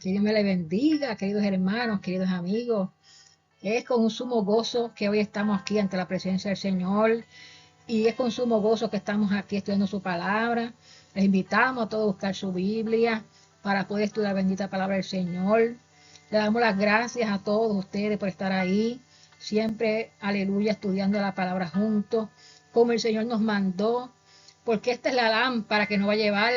Que Dios me le bendiga, queridos hermanos, queridos amigos. Es con un sumo gozo que hoy estamos aquí ante la presencia del Señor. Y es con sumo gozo que estamos aquí estudiando su palabra. Les invitamos a todos a buscar su Biblia para poder estudiar la bendita palabra del Señor. Le damos las gracias a todos ustedes por estar ahí. Siempre, aleluya, estudiando la palabra juntos, como el Señor nos mandó. Porque esta es la lámpara que nos va a llevar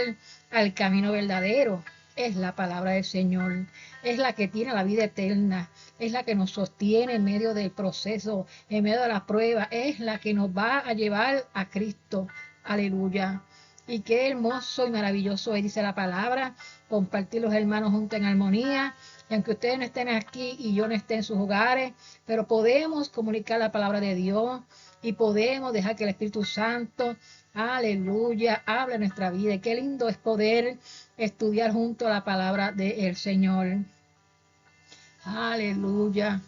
al camino verdadero. Es la palabra del Señor, es la que tiene la vida eterna, es la que nos sostiene en medio del proceso, en medio de la prueba, es la que nos va a llevar a Cristo. Aleluya. Y qué hermoso y maravilloso es, dice la palabra, compartir los hermanos juntos en armonía. Y aunque ustedes no estén aquí y yo no esté en sus hogares, pero podemos comunicar la palabra de Dios y podemos dejar que el Espíritu Santo, aleluya, hable en nuestra vida. Y qué lindo es poder estudiar junto a la palabra del Señor. Aleluya.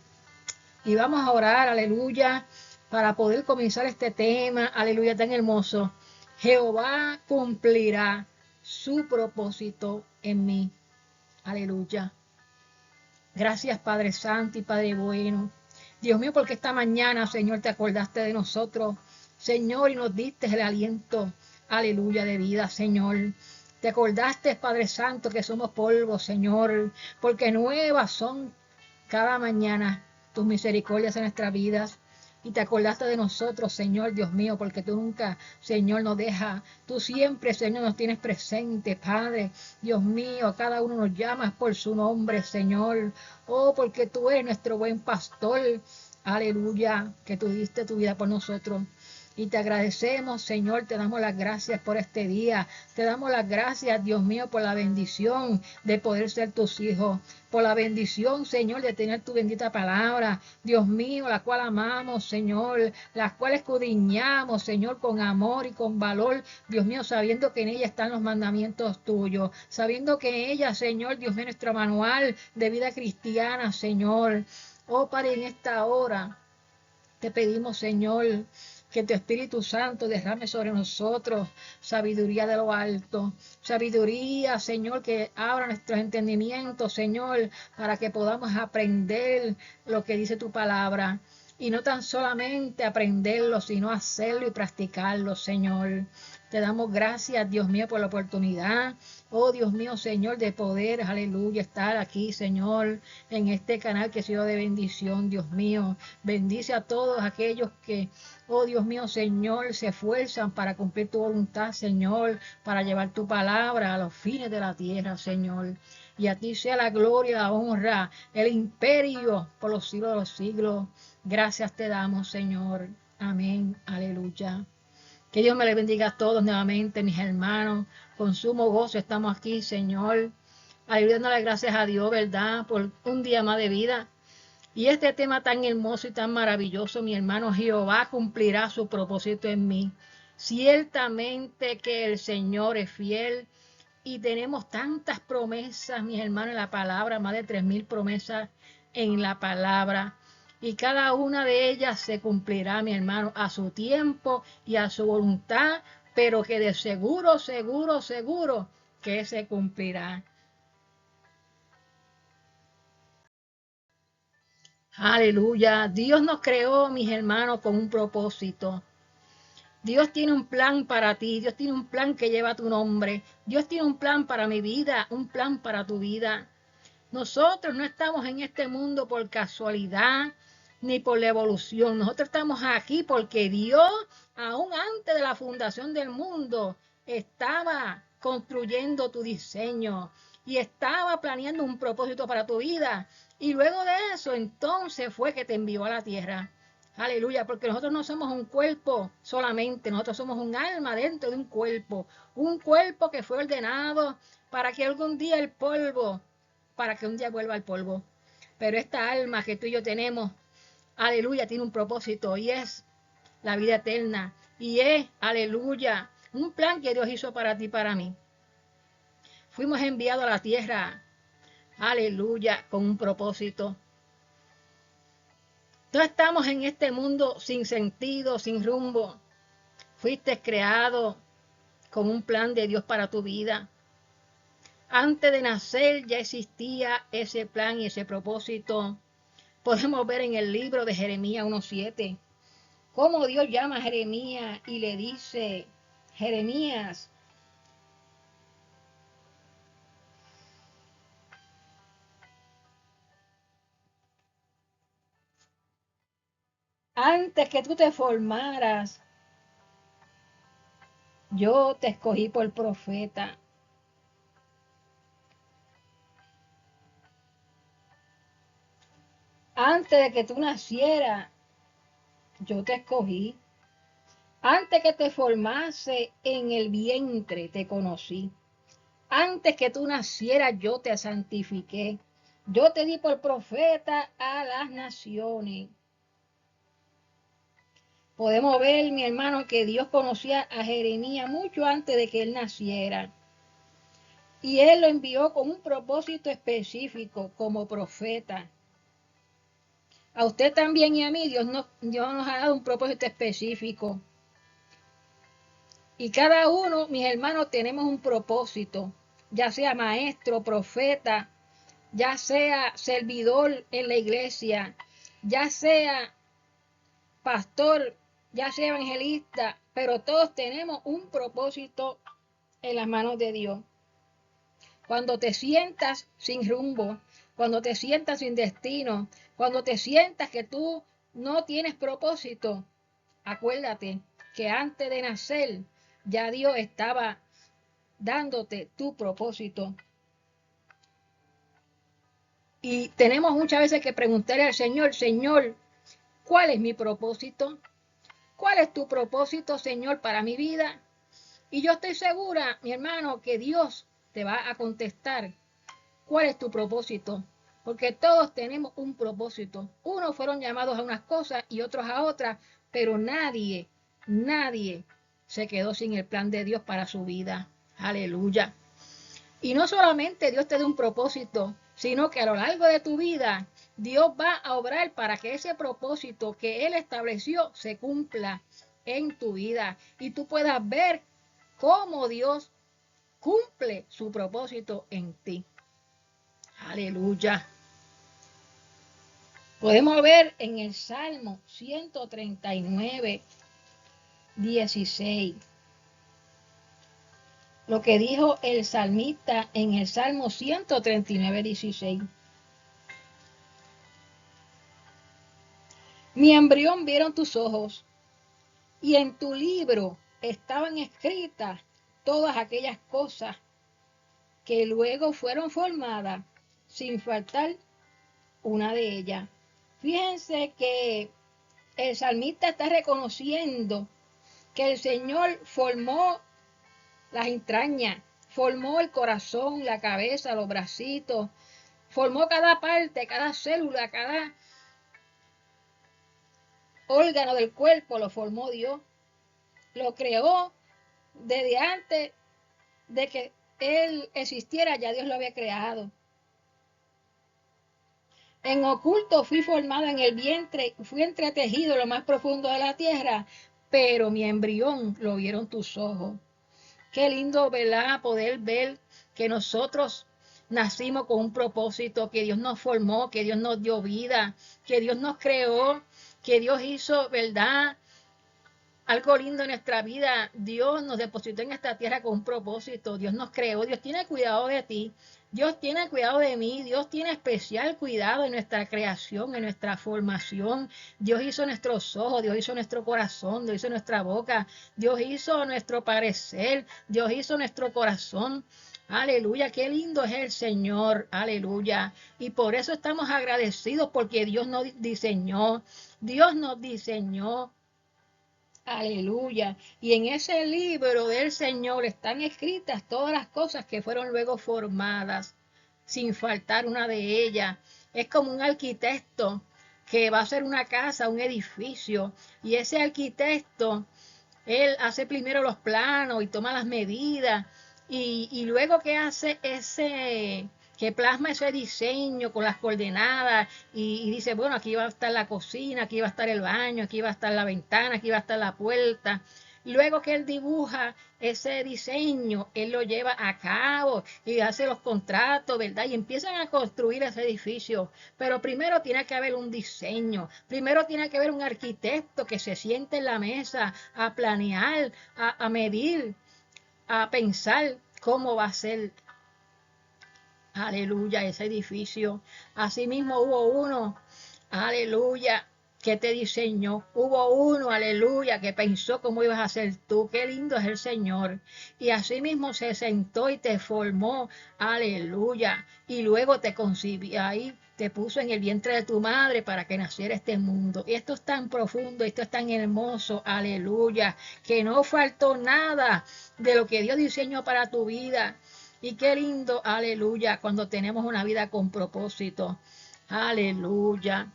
Y vamos a orar, aleluya, para poder comenzar este tema, aleluya, tan hermoso. Jehová cumplirá su propósito en mí. Aleluya. Gracias, Padre Santo y Padre bueno. Dios mío, porque esta mañana, Señor, te acordaste de nosotros, Señor, y nos diste el aliento, aleluya, de vida, Señor. Te acordaste, Padre Santo, que somos polvo, Señor, porque nuevas son cada mañana tus misericordias en nuestras vidas. Y te acordaste de nosotros, Señor, Dios mío, porque tú nunca, Señor, nos dejas. Tú siempre, Señor, nos tienes presente, Padre. Dios mío, a cada uno nos llamas por su nombre, Señor. Oh, porque tú eres nuestro buen pastor. Aleluya, que tú diste tu vida por nosotros. Y te agradecemos, Señor, te damos las gracias por este día. Te damos las gracias, Dios mío, por la bendición de poder ser tus hijos. Por la bendición, Señor, de tener tu bendita palabra. Dios mío, la cual amamos, Señor. La cual escudriñamos, Señor, con amor y con valor. Dios mío, sabiendo que en ella están los mandamientos tuyos. Sabiendo que en ella, Señor, Dios mío, nuestro manual de vida cristiana, Señor. Oh, Padre, en esta hora te pedimos, Señor, que tu Espíritu Santo derrame sobre nosotros sabiduría de lo alto. Sabiduría, Señor, que abra nuestros entendimientos, Señor, para que podamos aprender lo que dice tu palabra. Y no tan solamente aprenderlo, sino hacerlo y practicarlo, Señor. Te damos gracias, Dios mío, por la oportunidad. Oh, Dios mío, Señor, de poder, aleluya, estar aquí, Señor, en este canal que ha sido de bendición, Dios mío. Bendice a todos aquellos que, oh, Dios mío, Señor, se esfuerzan para cumplir tu voluntad, Señor, para llevar tu palabra a los fines de la tierra, Señor. Y a ti sea la gloria, la honra, el imperio por los siglos de los siglos. Gracias te damos, Señor. Amén. Aleluya. Que Dios me le bendiga a todos nuevamente, mis hermanos. Con sumo gozo estamos aquí, Señor. Dándole gracias a Dios, ¿verdad? Por un día más de vida. Y este tema tan hermoso y tan maravilloso, mi hermano, Jehová cumplirá su propósito en mí. Ciertamente que el Señor es fiel y tenemos tantas promesas, mis hermanos, en la palabra, más de 3000 promesas en la palabra. Y cada una de ellas se cumplirá, mi hermano, a su tiempo y a su voluntad, pero que de seguro, seguro, seguro que se cumplirá. Aleluya. Dios nos creó, mis hermanos, con un propósito. Dios tiene un plan para ti, Dios tiene un plan que lleva tu nombre, Dios tiene un plan para mi vida, un plan para tu vida. Nosotros no estamos en este mundo por casualidad ni por la evolución. Nosotros estamos aquí porque Dios, aún antes de la fundación del mundo, estaba construyendo tu diseño y estaba planeando un propósito para tu vida. Y luego de eso, entonces fue que te envió a la tierra. Aleluya, porque nosotros no somos un cuerpo solamente, nosotros somos un alma dentro de un cuerpo que fue ordenado para que algún día el polvo, para que un día vuelva al polvo. Pero esta alma que tú y yo tenemos, aleluya, tiene un propósito y es la vida eterna. Y es, aleluya, un plan que Dios hizo para ti y para mí. Fuimos enviados a la tierra, aleluya, con un propósito. No estamos en este mundo sin sentido, sin rumbo. Fuiste creado con un plan de Dios para tu vida. Antes de nacer ya existía ese plan y ese propósito. Podemos ver en el libro de Jeremías 1:7 cómo Dios llama a Jeremías y le dice: Jeremías, antes que tú te formaras, yo te escogí por profeta. Antes de que tú nacieras, yo te escogí. Antes que te formase en el vientre, te conocí. Antes que tú nacieras, yo te santifiqué. Yo te di por profeta a las naciones. Podemos ver, mi hermano, que Dios conocía a Jeremías mucho antes de que él naciera. Y él lo envió con un propósito específico como profeta. A usted también y a mí, Dios nos ha dado un propósito específico. Y cada uno, mis hermanos, tenemos un propósito, ya sea maestro, profeta, ya sea servidor en la iglesia, ya sea pastor, ya sea evangelista, pero todos tenemos un propósito en las manos de Dios. Cuando te sientas sin rumbo, cuando te sientas sin destino, cuando te sientas que tú no tienes propósito, acuérdate que antes de nacer ya Dios estaba dándote tu propósito. Y tenemos muchas veces que preguntarle al Señor: Señor, ¿cuál es mi propósito? ¿Cuál es tu propósito, Señor, para mi vida? Y yo estoy segura, mi hermano, que Dios te va a contestar cuál es tu propósito. Porque todos tenemos un propósito. Unos fueron llamados a unas cosas y otros a otras, pero nadie se quedó sin el plan de Dios para su vida. Aleluya. Y no solamente Dios te dé un propósito, sino que a lo largo de tu vida Dios va a obrar para que ese propósito que Él estableció se cumpla en tu vida y tú puedas ver cómo Dios cumple su propósito en ti. Aleluya. Podemos ver en el Salmo 139, 16. Lo que dijo el salmista en el Salmo 139, 16. Mi embrión vieron tus ojos, y en tu libro estaban escritas todas aquellas cosas que luego fueron formadas, sin faltar una de ellas. Fíjense que el salmista está reconociendo que el Señor formó las entrañas, formó el corazón, la cabeza, los bracitos, formó cada parte, cada célula, cada órgano del cuerpo, lo formó Dios. Lo creó desde antes de que Él existiera, ya Dios lo había creado. En oculto fui formado en el vientre, fui entretejido en lo más profundo de la tierra, pero mi embrión lo vieron tus ojos. Qué lindo, ¿verdad? Poder ver que nosotros nacimos con un propósito, que Dios nos formó, que Dios nos dio vida, que Dios nos creó, que Dios hizo, ¿verdad? Algo lindo en nuestra vida. Dios nos depositó en esta tierra con un propósito. Dios nos creó. Dios tiene cuidado de ti. Dios tiene cuidado de mí. Dios tiene especial cuidado en nuestra creación, en nuestra formación. Dios hizo nuestros ojos. Dios hizo nuestro corazón. Dios hizo nuestra boca. Dios hizo nuestro parecer. Dios hizo nuestro corazón. Aleluya, qué lindo es el Señor, aleluya. Y por eso estamos agradecidos porque Dios nos diseñó. Dios nos diseñó. Aleluya. Y en ese libro del Señor están escritas todas las cosas que fueron luego formadas, sin faltar una de ellas. Es como un arquitecto que va a hacer una casa, un edificio, y ese arquitecto, él hace primero los planos y toma las medidas, y luego que hace que plasma ese diseño con las coordenadas y dice, bueno, aquí va a estar la cocina, aquí va a estar el baño, aquí va a estar la ventana, aquí va a estar la puerta. Luego que él dibuja ese diseño, él lo lleva a cabo y hace los contratos, ¿verdad? Y empiezan a construir ese edificio. Pero primero tiene que haber un diseño, primero tiene que haber un arquitecto que se siente en la mesa a planear, a medir, a pensar cómo va a ser, aleluya, ese edificio. Asimismo hubo uno, aleluya, que te diseñó. Hubo uno, aleluya, que pensó cómo ibas a ser tú. Qué lindo es el Señor. Y asimismo se sentó y te formó, aleluya. Y luego te concibió ahí, te puso en el vientre de tu madre para que naciera este mundo. Y esto es tan profundo, esto es tan hermoso, aleluya, que no faltó nada de lo que Dios diseñó para tu vida. Y qué lindo, aleluya, cuando tenemos una vida con propósito. Aleluya.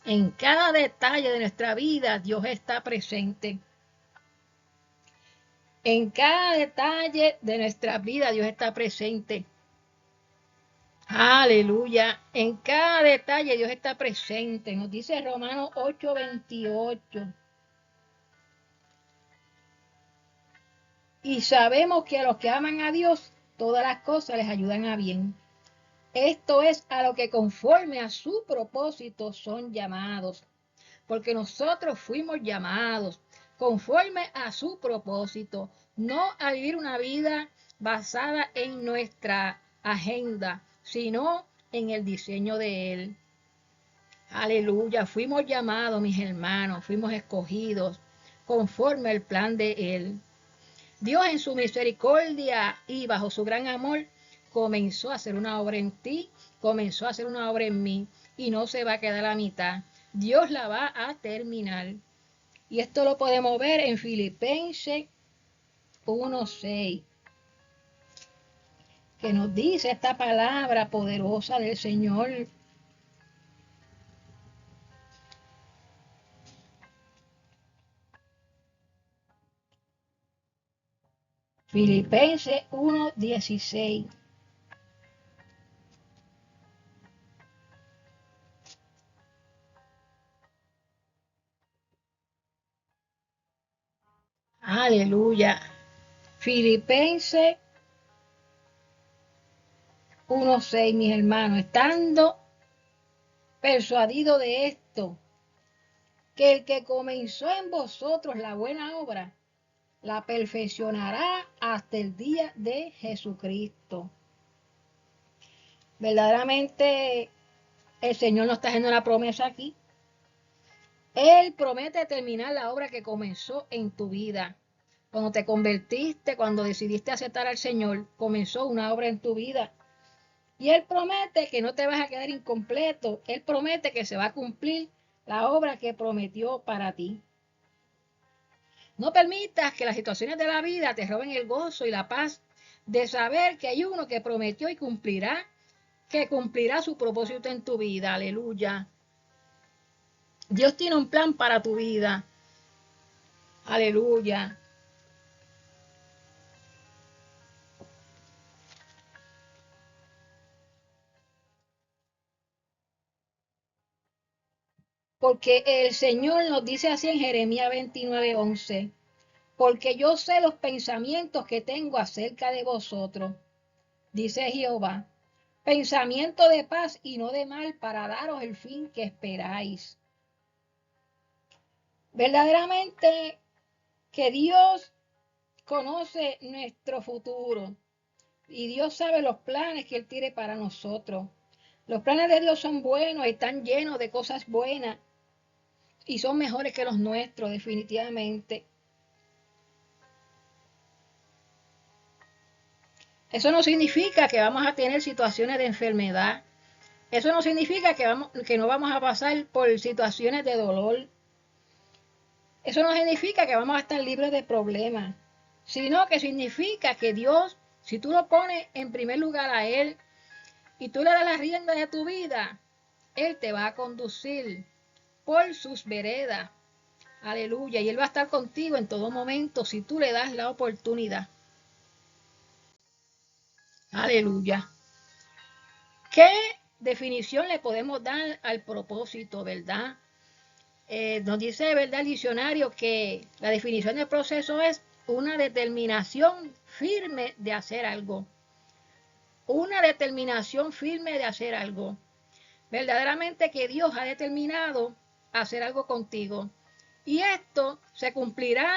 En cada detalle de nuestra vida Dios está presente. En cada detalle de nuestra vida Dios está presente. Aleluya. En cada detalle Dios está presente. Nos dice Romanos 8:28. Y sabemos que a los que aman a Dios, todas las cosas les ayudan a bien. Esto es a lo que conforme a su propósito son llamados. Porque nosotros fuimos llamados conforme a su propósito, no a vivir una vida basada en nuestra agenda, sino en el diseño de Él. Aleluya, fuimos llamados, mis hermanos, fuimos escogidos conforme al plan de Él. Dios en su misericordia y bajo su gran amor comenzó a hacer una obra en ti, comenzó a hacer una obra en mí y no se va a quedar a mitad. Dios la va a terminar. Y esto lo podemos ver en Filipenses 1:6, que nos dice esta palabra poderosa del Señor. Filipenses 1:16. Aleluya. Filipenses 1:6, mis hermanos, estando persuadido de esto, que el que comenzó en vosotros la buena obra, la perfeccionará hasta el día de Jesucristo. Verdaderamente el Señor nos está haciendo una promesa aquí. Él promete terminar la obra que comenzó en tu vida. Cuando te convertiste, cuando decidiste aceptar al Señor, comenzó una obra en tu vida. Y Él promete que no te vas a quedar incompleto. Él promete que se va a cumplir la obra que prometió para ti. No permitas que las situaciones de la vida te roben el gozo y la paz de saber que hay uno que prometió y cumplirá, que cumplirá su propósito en tu vida. Aleluya. Dios tiene un plan para tu vida. Aleluya. Porque el Señor nos dice así en Jeremías 29:11. Porque yo sé los pensamientos que tengo acerca de vosotros, dice Jehová. Pensamiento de paz y no de mal para daros el fin que esperáis. Verdaderamente que Dios conoce nuestro futuro y Dios sabe los planes que Él tiene para nosotros. Los planes de Dios son buenos, están llenos de cosas buenas y son mejores que los nuestros, definitivamente. Eso no significa que vamos a tener situaciones de enfermedad. Eso no significa que no vamos a pasar por situaciones de dolor. Eso no significa que vamos a estar libres de problemas, sino que significa que Dios, si tú lo pones en primer lugar a Él y tú le das la rienda de tu vida, Él te va a conducir por sus veredas. Aleluya. Y Él va a estar contigo en todo momento si tú le das la oportunidad. Aleluya. ¿Qué definición le podemos dar al propósito, verdad? Nos dice, ¿verdad?, el diccionario que la definición del proceso es una determinación firme de hacer algo. Una determinación firme de hacer algo. Verdaderamente que Dios ha determinado hacer algo contigo. Y esto se cumplirá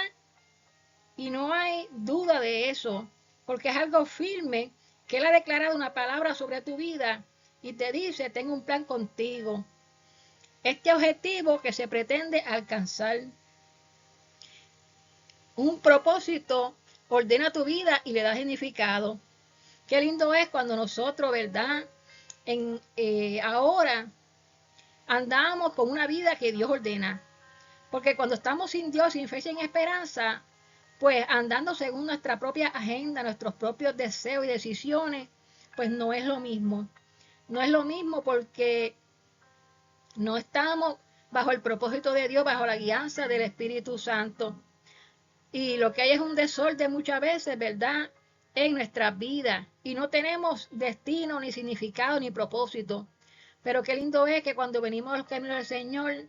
y no hay duda de eso, porque es algo firme que Él ha declarado una palabra sobre tu vida y te dice, tengo un plan contigo. Este objetivo que se pretende alcanzar, un propósito, ordena tu vida y le da significado. Qué lindo es cuando nosotros, ¿verdad?, ahora andamos con una vida que Dios ordena. Porque cuando estamos sin Dios, sin fe, sin esperanza, pues andando según nuestra propia agenda, nuestros propios deseos y decisiones, pues no es lo mismo. No es lo mismo porque no estamos bajo el propósito de Dios, bajo la guianza del Espíritu Santo. Y lo que hay es un desorden muchas veces, ¿verdad?, en nuestras vidas. Y no tenemos destino, ni significado, ni propósito. Pero qué lindo es que cuando venimos a los caminos del Señor,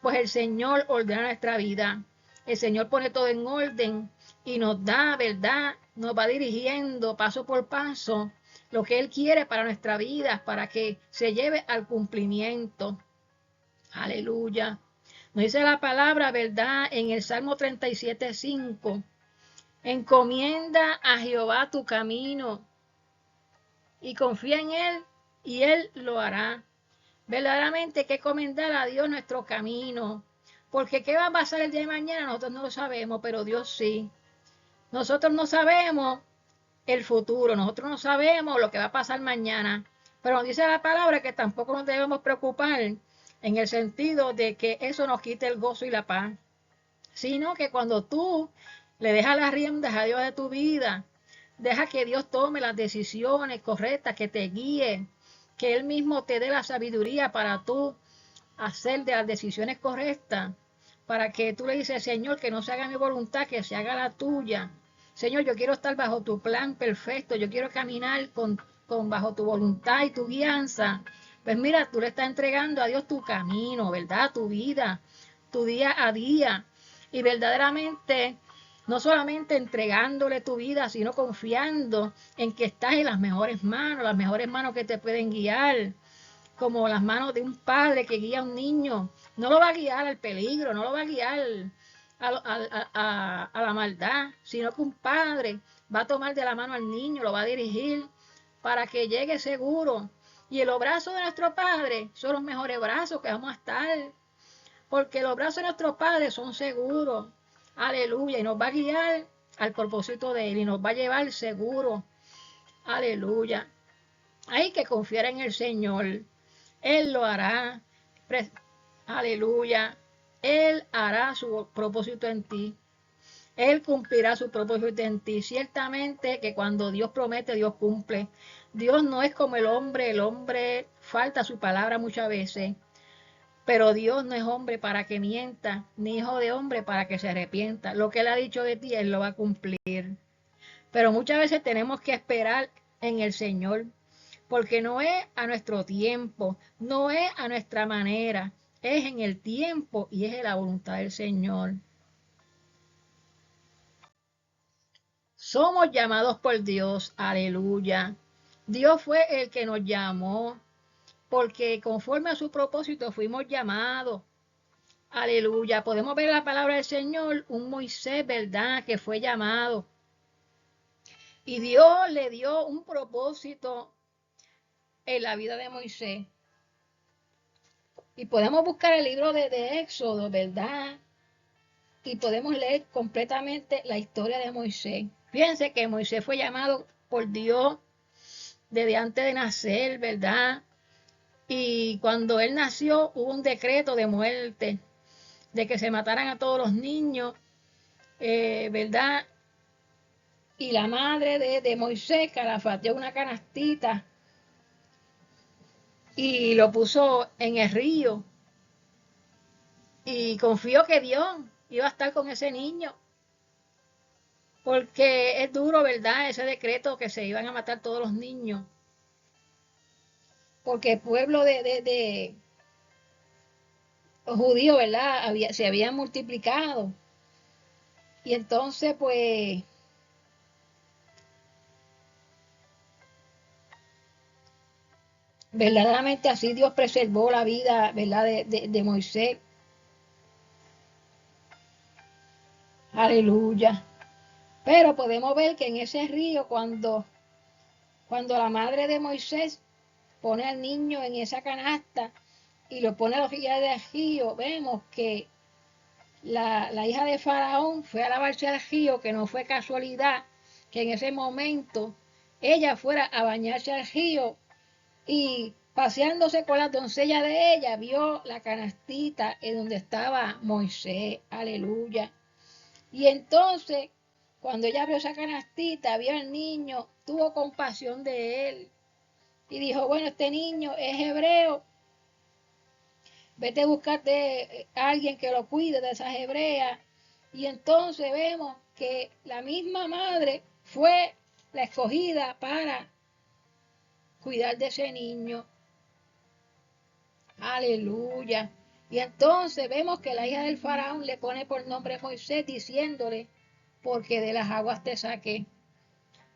pues el Señor ordena nuestra vida. El Señor pone todo en orden y nos da, ¿verdad?, nos va dirigiendo paso por paso lo que Él quiere para nuestra vida, para que se lleve al cumplimiento. Aleluya. Nos dice la palabra, ¿verdad?, en el Salmo 37:5. Encomienda a Jehová tu camino y confía en Él y Él lo hará. Verdaderamente hay que encomendar a Dios nuestro camino, porque qué va a pasar el día de mañana nosotros no lo sabemos, pero Dios sí. Nosotros no sabemos el futuro, nosotros no sabemos lo que va a pasar mañana, pero nos dice la palabra que tampoco nos debemos preocupar en el sentido de que eso nos quite el gozo y la paz, sino que cuando tú le dejas las riendas a Dios de tu vida, deja que Dios tome las decisiones correctas, que te guíe, que Él mismo te dé la sabiduría para tú hacer de las decisiones correctas, para que tú le dices, Señor, que no se haga mi voluntad, que se haga la tuya. Señor, yo quiero estar bajo tu plan perfecto, yo quiero caminar bajo tu voluntad y tu guianza. Pues mira, tú le estás entregando a Dios tu camino, ¿verdad? Tu vida, tu día a día. Y verdaderamente, no solamente entregándole tu vida, sino confiando en que estás en las mejores manos que te pueden guiar, como las manos de un padre que guía a un niño. No lo va a guiar al peligro, no lo va a guiar a la maldad, sino que un padre va a tomar de la mano al niño, lo va a dirigir para que llegue seguro. Y los brazos de nuestro Padre son los mejores brazos que vamos a estar, porque los brazos de nuestro Padre son seguros. Aleluya. Y nos va a guiar al propósito de Él y nos va a llevar seguro. Aleluya. Hay que confiar en el Señor. Él lo hará. Aleluya. Él hará su propósito en ti. Él cumplirá su propósito en ti. Ciertamente que cuando Dios promete, Dios cumple. Dios no es como el hombre falta su palabra muchas veces, pero Dios no es hombre para que mienta, ni hijo de hombre para que se arrepienta. Lo que Él ha dicho de ti, Él lo va a cumplir. Pero muchas veces tenemos que esperar en el Señor, porque no es a nuestro tiempo, no es a nuestra manera, es en el tiempo y es en la voluntad del Señor. Somos llamados por Dios, aleluya. Dios fue el que nos llamó, porque conforme a su propósito fuimos llamados. Aleluya. Podemos ver la palabra del Señor, un Moisés, ¿verdad?, que fue llamado. Y Dios le dio un propósito en la vida de Moisés. Y podemos buscar el libro de Éxodo, ¿verdad? Y podemos leer completamente la historia de Moisés. Fíjense que Moisés fue llamado por Dios desde antes de nacer, ¿verdad? Y cuando él nació hubo un decreto de muerte, de que se mataran a todos los niños, ¿verdad? Y la madre de Moisés calafateó una canastita y lo puso en el río. Y confió que Dios iba a estar con ese niño. Porque es duro, ¿verdad?, ese decreto que se iban a matar todos los niños. Porque el pueblo judíos, ¿verdad? Se habían multiplicado. Y entonces, pues, verdaderamente así Dios preservó la vida, ¿verdad? De Moisés. Aleluya. Pero podemos ver que en ese río, cuando la madre de Moisés pone al niño en esa canasta y lo pone a la orilla del río, vemos que la hija de Faraón fue a lavarse al río, que no fue casualidad que en ese momento ella fuera a bañarse al río y paseándose con la doncella de ella, vio la canastita en donde estaba Moisés, aleluya. Y entonces, cuando ella abrió esa canastita, vio al niño, tuvo compasión de él y dijo, bueno, este niño es hebreo, vete a buscarte a alguien que lo cuide de esas hebreas. Y entonces vemos que la misma madre fue la escogida para cuidar de ese niño. Aleluya. Y entonces vemos que la hija del faraón le pone por nombre Moisés diciéndole, porque de las aguas te saqué.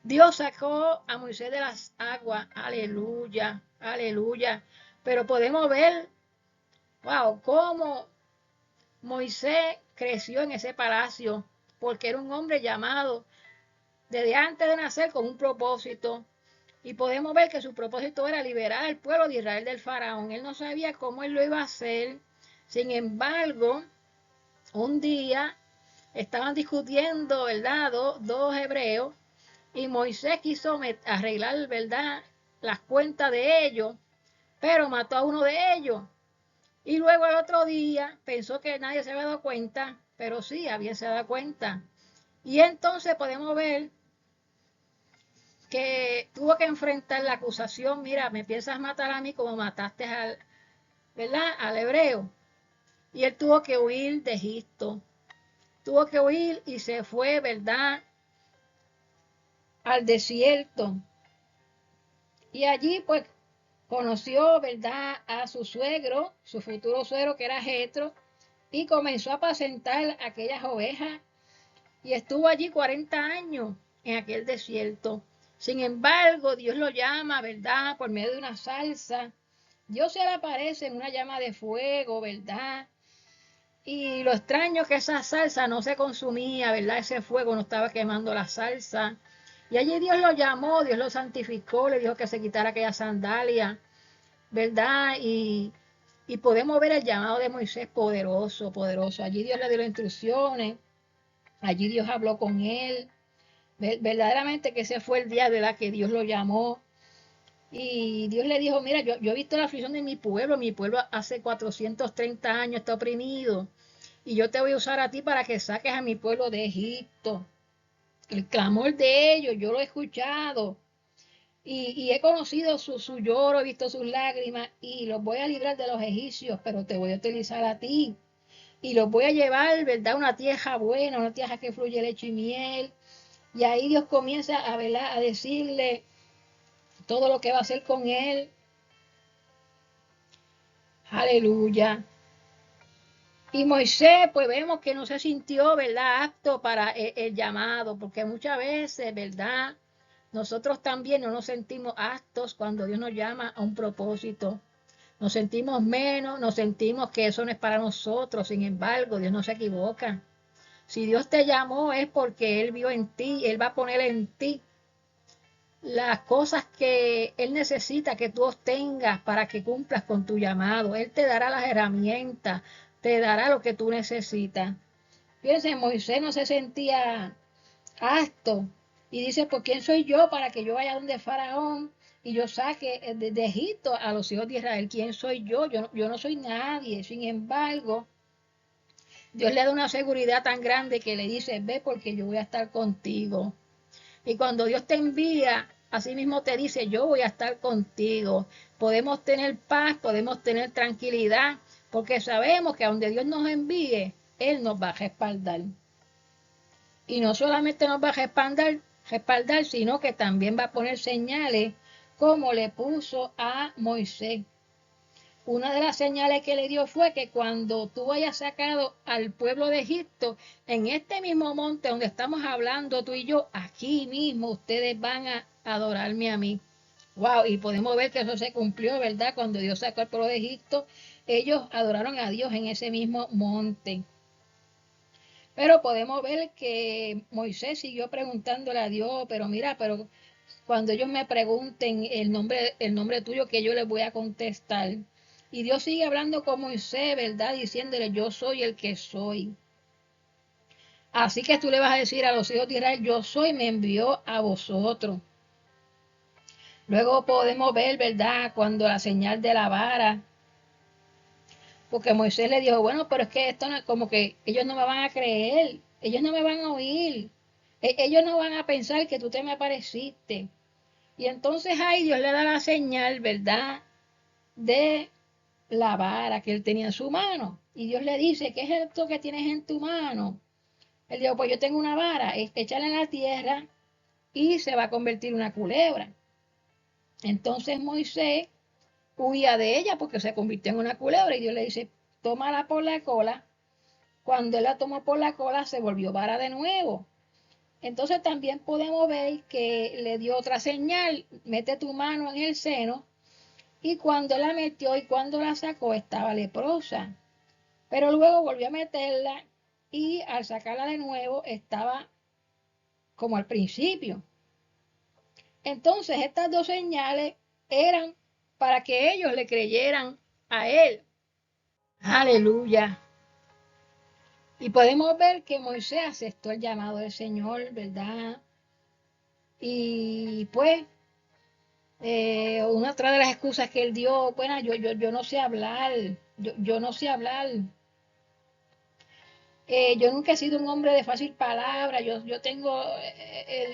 Dios sacó a Moisés de las aguas. Aleluya, aleluya. Pero podemos ver, wow, cómo Moisés creció en ese palacio, porque era un hombre llamado desde antes de nacer con un propósito. Y podemos ver que su propósito era liberar al pueblo de Israel del faraón. Él no sabía cómo él lo iba a hacer. Sin embargo, un día estaban discutiendo, ¿verdad? Dos hebreos y Moisés quiso arreglar, ¿verdad?, las cuentas de ellos, pero mató a uno de ellos. Y luego el otro día pensó que nadie se había dado cuenta, pero sí, había se dado cuenta. Y entonces podemos ver que tuvo que enfrentar la acusación, mira, me piensas matar a mí como mataste al, ¿verdad?, al hebreo. Y él tuvo que huir de Egipto. Tuvo que huir y se fue, ¿verdad?, al desierto. Y allí pues conoció, ¿verdad?, a su suegro, su futuro suegro que era Jetro, y comenzó a apacentar aquellas ovejas y estuvo allí 40 años en aquel desierto. Sin embargo, Dios lo llama, ¿verdad?, por medio de una salsa. Dios se le aparece en una llama de fuego, ¿verdad? Y lo extraño es que esa salsa no se consumía, ¿verdad? Ese fuego no estaba quemando la salsa. Y allí Dios lo llamó, Dios lo santificó, le dijo que se quitara aquella sandalia, ¿verdad? Y podemos ver el llamado de Moisés poderoso, poderoso. Allí Dios le dio las instrucciones, allí Dios habló con él. Verdaderamente que ese fue el día de la que Dios lo llamó. Y Dios le dijo, mira, yo he visto la aflicción de mi pueblo hace 430 años está oprimido. Y yo te voy a usar a ti para que saques a mi pueblo de Egipto. El clamor de ellos, yo lo he escuchado. Y he conocido su lloro, he visto sus lágrimas y los voy a librar de los egipcios, pero te voy a utilizar a ti. Y los voy a llevar, ¿verdad? A una tierra buena, una tierra que fluye leche y miel. Y ahí Dios comienza a, ¿verdad?, a decirle todo lo que va a hacer con él. Aleluya. Y Moisés, pues vemos que no se sintió, ¿verdad?, apto para el llamado, porque muchas veces, ¿verdad?, nosotros también no nos sentimos aptos cuando Dios nos llama a un propósito. Nos sentimos menos, nos sentimos que eso no es para nosotros. Sin embargo, Dios no se equivoca. Si Dios te llamó es porque Él vio en ti, Él va a poner en ti las cosas que Él necesita que tú obtengas para que cumplas con tu llamado. Él te dará las herramientas, te dará lo que tú necesitas. Fíjense, Moisés no se sentía apto y dice, ¿por quién soy yo para que yo vaya donde Faraón y yo saque de Egipto a los hijos de Israel? ¿Quién soy yo? Yo no soy nadie. Sin embargo, Dios le da una seguridad tan grande que le dice, ve porque yo voy a estar contigo. Y cuando Dios te envía, así mismo te dice, yo voy a estar contigo. Podemos tener paz, podemos tener tranquilidad, porque sabemos que a donde Dios nos envíe, Él nos va a respaldar. Y no solamente nos va a respaldar, sino que también va a poner señales como le puso a Moisés. una de las señales que le dio fue que cuando tú hayas sacado al pueblo de Egipto, en este mismo monte donde estamos hablando tú y yo, aquí mismo ustedes van a adorarme a mí. Wow, y podemos ver que eso se cumplió, ¿verdad? Cuando Dios sacó al pueblo de Egipto, ellos adoraron a Dios en ese mismo monte. Pero podemos ver que Moisés siguió preguntándole a Dios, pero mira, pero cuando ellos me pregunten el nombre tuyo, que yo les voy a contestar. Y Dios sigue hablando con Moisés, ¿verdad? Diciéndole, yo soy el que soy. Así que tú le vas a decir a los hijos de Israel, yo soy, me envió a vosotros. Luego podemos ver, ¿verdad? Cuando la señal de la vara, porque Moisés le dijo, bueno, pero es que esto no es como que ellos no me van a creer, ellos no me van a oír, ellos no van a pensar que tú te me apareciste. Y entonces ahí Dios le da la señal, ¿verdad? De la vara que él tenía en su mano. Y Dios le dice, ¿qué es esto que tienes en tu mano? Él dijo, pues yo tengo una vara, échala en la tierra y se va a convertir en una culebra. Entonces Moisés huía de ella porque se convirtió en una culebra y Dios le dice, tómala por la cola. Cuando él la tomó por la cola se volvió vara de nuevo. Entonces también podemos ver que le dio otra señal, mete tu mano en el seno. Y cuando la metió y cuando la sacó estaba leprosa. Pero luego volvió a meterla y al sacarla de nuevo estaba como al principio. Entonces estas dos señales eran para que ellos le creyeran a él. Aleluya. Y podemos ver que Moisés aceptó el llamado del Señor, ¿verdad? Y pues una otra de las excusas que él dio, bueno, yo no sé hablar, yo no sé hablar. Yo nunca he sido un hombre de fácil palabra, yo tengo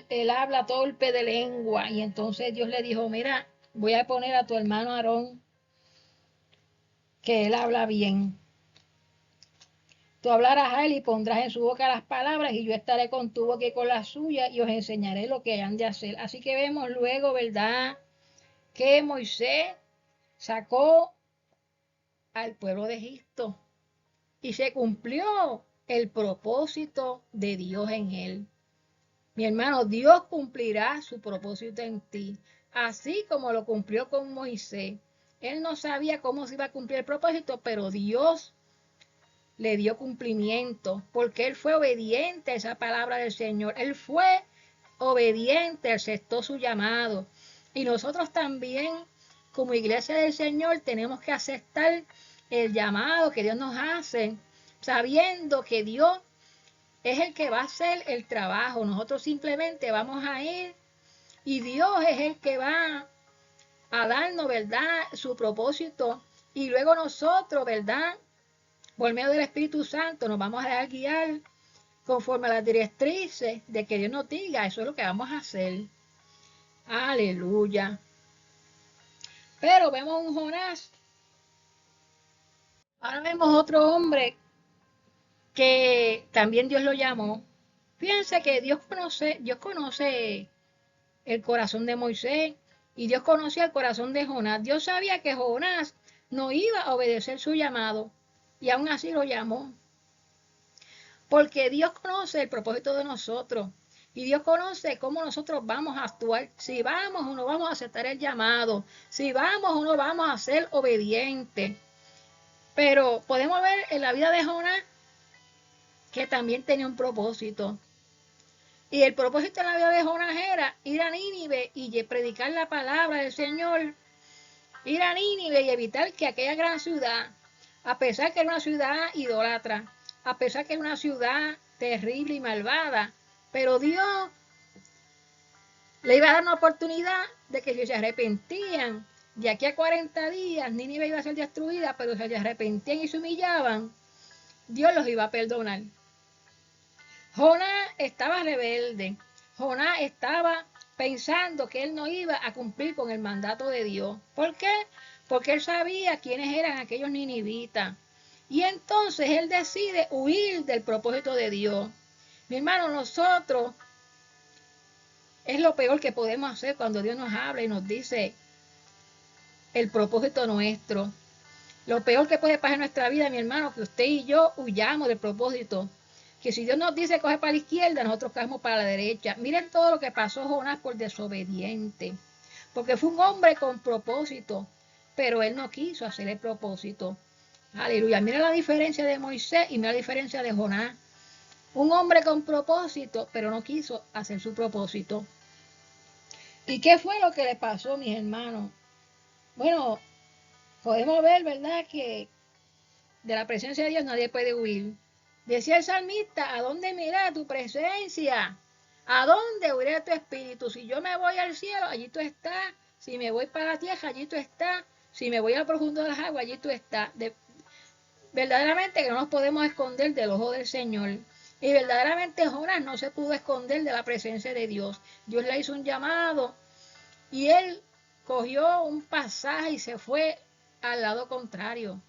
el habla torpe de lengua. Y entonces Dios le dijo, mira, voy a poner a tu hermano Aarón, que él habla bien. Tú hablarás a él y pondrás en su boca las palabras y yo estaré con tu boca y con la suya y os enseñaré lo que hayan de hacer. Así que vemos luego, ¿verdad?, que Moisés sacó al pueblo de Egipto y se cumplió el propósito de Dios en él. Mi hermano, Dios cumplirá su propósito en ti, así como lo cumplió con Moisés. Él no sabía cómo se iba a cumplir el propósito, pero Dios le dio cumplimiento, porque él fue obediente a esa palabra del Señor. Él fue obediente, aceptó su llamado. Y nosotros también, como iglesia del Señor, tenemos que aceptar el llamado que Dios nos hace, sabiendo que Dios es el que va a hacer el trabajo. Nosotros simplemente vamos a ir y Dios es el que va a darnos, ¿verdad?, su propósito. Y luego nosotros, ¿verdad?, por medio del Espíritu Santo nos vamos a dejar guiar conforme a las directrices de que Dios nos diga. Eso es lo que vamos a hacer. Aleluya. Pero vemos un Jonás. Ahora vemos otro hombre que también Dios lo llamó. Fíjense que Dios conoce el corazón de Moisés y Dios conocía el corazón de Jonás. Dios sabía que Jonás no iba a obedecer su llamado y aún así lo llamó. Porque Dios conoce el propósito de nosotros y Dios conoce cómo nosotros vamos a actuar, si vamos o no vamos a aceptar el llamado, si vamos o no vamos a ser obedientes. Pero podemos ver en la vida de Jonás que también tenía un propósito. Y el propósito de la vida de Jonás era ir a Nínive y predicar la palabra del Señor. Ir a Nínive y evitar que aquella gran ciudad, a pesar que era una ciudad idólatra, a pesar que era una ciudad terrible y malvada, pero Dios le iba a dar una oportunidad de que si se arrepentían, de aquí a 40 días, Nínive iba a ser destruida, pero si se arrepentían y se humillaban, Dios los iba a perdonar. Jonás estaba rebelde. Jonás estaba pensando que él no iba a cumplir con el mandato de Dios. ¿Por qué? Porque él sabía quiénes eran aquellos ninivitas. Y entonces él decide huir del propósito de Dios. Mi hermano, nosotros es lo peor que podemos hacer cuando Dios nos habla y nos dice el propósito nuestro. Lo peor que puede pasar en nuestra vida, mi hermano, que usted y yo huyamos del propósito. Que si Dios nos dice coge para la izquierda, nosotros cogemos para la derecha. Miren todo lo que pasó Jonás por desobediente. Porque fue un hombre con propósito, pero él no quiso hacer el propósito. Aleluya. Mira la diferencia de Moisés y mira la diferencia de Jonás. Un hombre con propósito, pero no quiso hacer su propósito. ¿Y qué fue lo que le pasó, mis hermanos? Bueno, podemos ver, ¿verdad?, que de la presencia de Dios nadie puede huir. Decía el salmista, ¿a dónde miré tu presencia? ¿A dónde huiré tu espíritu? Si yo me voy al cielo, allí tú estás. Si me voy para la tierra, allí tú estás. Si me voy al profundo de las aguas, allí tú estás. Verdaderamente que no nos podemos esconder del ojo del Señor. Y verdaderamente Jonás no se pudo esconder de la presencia de Dios. Dios le hizo un llamado y él cogió un pasaje y se fue al lado contrario.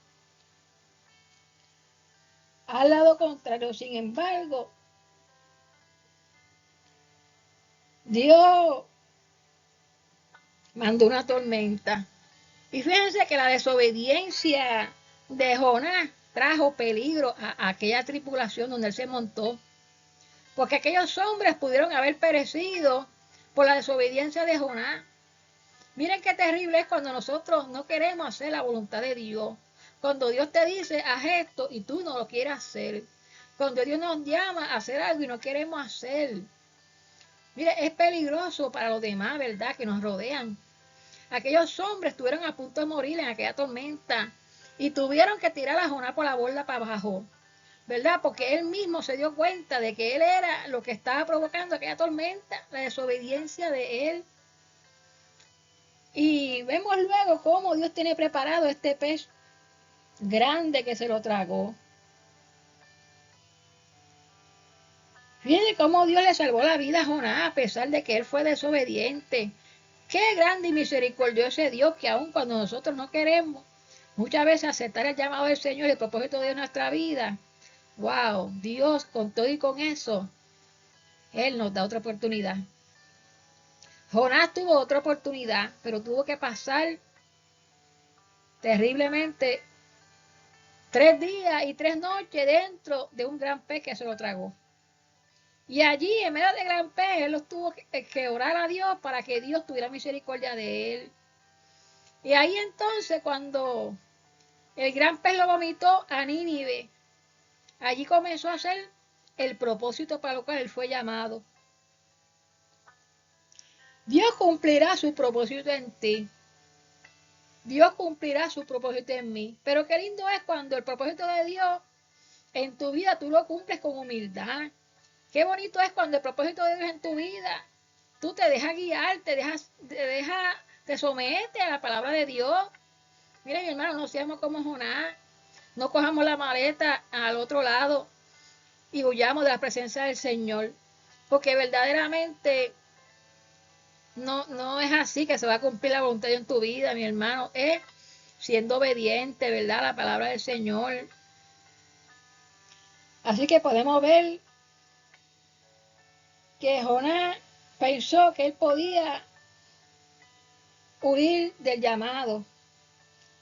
Al lado contrario, sin embargo, Dios mandó una tormenta. Y fíjense que la desobediencia de Jonás trajo peligro a aquella tripulación donde él se montó. Porque aquellos hombres pudieron haber perecido por la desobediencia de Jonás. Miren qué terrible es cuando nosotros no queremos hacer la voluntad de Dios. Cuando Dios te dice, haz esto y tú no lo quieres hacer. Cuando Dios nos llama a hacer algo y no queremos hacer. Mire, es peligroso para los demás, ¿verdad?, que nos rodean. Aquellos hombres estuvieron a punto de morir en aquella tormenta y tuvieron que tirar a Jonás por la borda para abajo, ¿verdad? Porque él mismo se dio cuenta de que él era lo que estaba provocando aquella tormenta, la desobediencia de él. Y vemos luego cómo Dios tiene preparado este pez grande que se lo tragó. Fíjense cómo Dios le salvó la vida a Jonás a pesar de que él fue desobediente. Qué grande y misericordioso es Dios que aun cuando nosotros no queremos muchas veces aceptar el llamado del Señor y el propósito de nuestra vida. Wow, Dios con todo y con eso, Él nos da otra oportunidad. Jonás tuvo otra oportunidad, pero tuvo que pasar terriblemente 3 días y 3 noches dentro de un gran pez que se lo tragó. Y allí, en medio del gran pez, él tuvo que orar a Dios para que Dios tuviera misericordia de él. Y ahí entonces, cuando el gran pez lo vomitó a Nínive, allí comenzó a hacer el propósito para lo cual él fue llamado. Dios cumplirá su propósito en ti. Dios cumplirá su propósito en mí. Pero qué lindo es cuando el propósito de Dios en tu vida tú lo cumples con humildad. Qué bonito es cuando el propósito de Dios en tu vida tú te dejas guiar, te sometes a la palabra de Dios. Mira, mi hermano, no seamos como Jonás. No cojamos la maleta al otro lado y huyamos de la presencia del Señor. Porque verdaderamente no es así que se va a cumplir la voluntad de Dios en tu vida, mi hermano. Es siendo obediente, ¿verdad?, a la palabra del Señor. Así que podemos ver que Jonás pensó que él podía huir del llamado.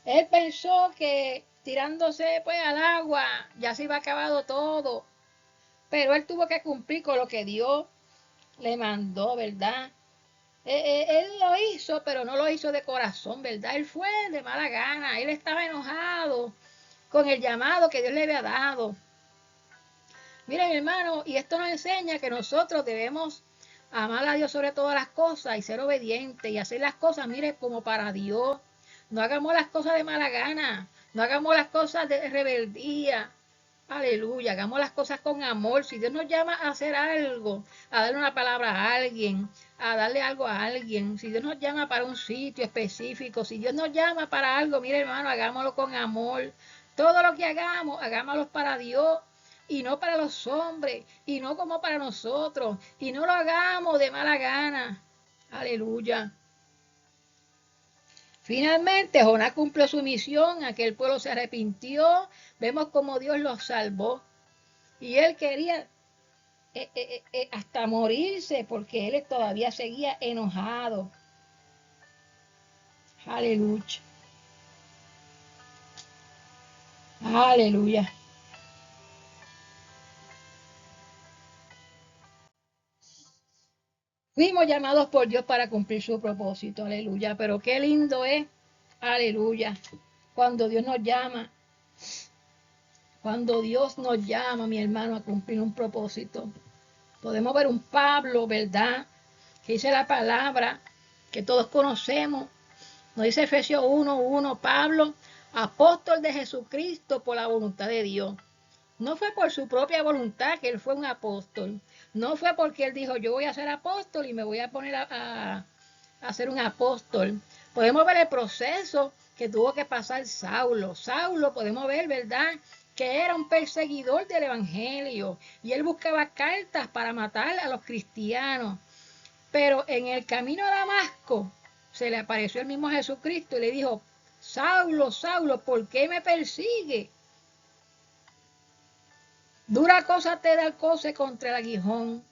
Él pensó que tirándose pues al agua ya se iba acabado todo. Pero él tuvo que cumplir con lo que Dios le mandó, ¿verdad? Él lo hizo, pero no lo hizo de corazón, ¿verdad? Él fue de mala gana. Él estaba enojado con el llamado que Dios le había dado. Miren, hermano, y esto nos enseña que nosotros debemos amar a Dios sobre todas las cosas y ser obedientes y hacer las cosas, mire, como para Dios. No hagamos las cosas de mala gana, no hagamos las cosas de rebeldía. Aleluya, hagamos las cosas con amor. Si Dios nos llama a hacer algo, a darle una palabra a alguien, a darle algo a alguien, si Dios nos llama para un sitio específico, si Dios nos llama para algo, mire, hermano, hagámoslo con amor. Todo lo que hagamos, hagámoslo para Dios y no para los hombres, y no como para nosotros, y no lo hagamos de mala gana. Aleluya. Finalmente, Jonás cumplió su misión, aquel pueblo se arrepintió, vemos cómo Dios los salvó. Y él quería hasta morirse porque él todavía seguía enojado. Aleluya. Aleluya. Fuimos llamados por Dios para cumplir su propósito, aleluya. Pero qué lindo es, aleluya, cuando Dios nos llama, mi hermano, a cumplir un propósito. Podemos ver un Pablo, ¿verdad? Que dice la palabra que todos conocemos. Nos dice Efesios 1:1, Pablo, apóstol de Jesucristo por la voluntad de Dios. No fue por su propia voluntad que él fue un apóstol. No fue porque él dijo, yo voy a ser apóstol y me voy a poner a ser un apóstol. Podemos ver el proceso que tuvo que pasar Saulo. Saulo, podemos ver, ¿verdad?, que era un perseguidor del evangelio y él buscaba cartas para matar a los cristianos. Pero en el camino a Damasco se le apareció el mismo Jesucristo y le dijo, Saulo, Saulo, ¿por qué me persigue? Dura cosa te da el coce contra el aguijón.